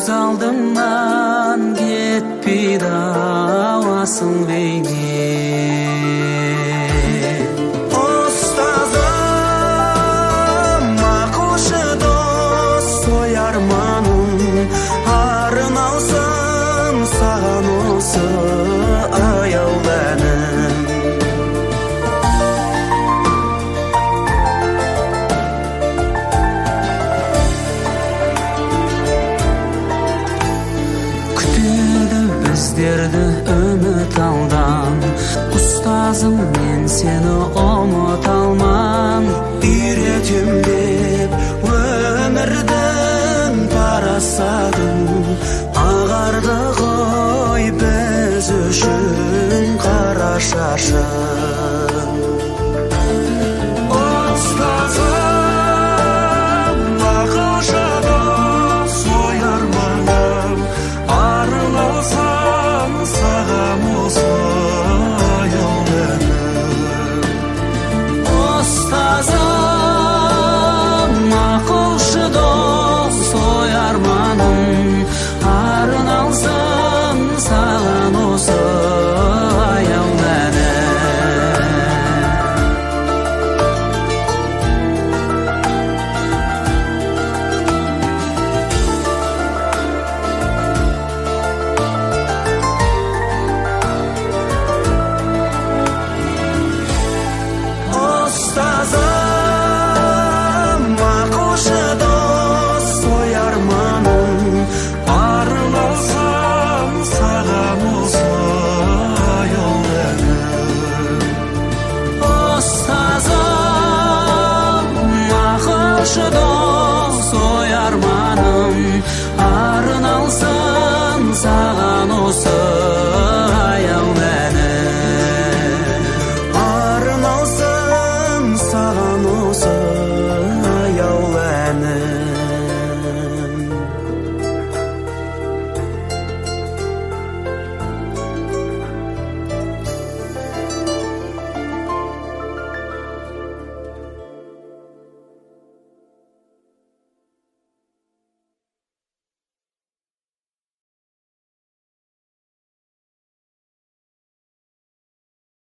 Көз алдымнан кетпейді ауасың бейне. Ұстазым, ақылшы дос, ой арманым, арналсын саған осы аяулы әнім. Біздерді үміт алдан, ұстазым мен сені ұмыт алман. Үйретем деп өмірдің парасатын, ағарды ғой біз үшін қара шашын. Ұстазым, ақылшы дос, ой арманым, арналсам саған осы аяулы әнім. Ұстазым, ақылшы дос, ой арманым, арналсам саған осы аяулы әнім. Ұстазым,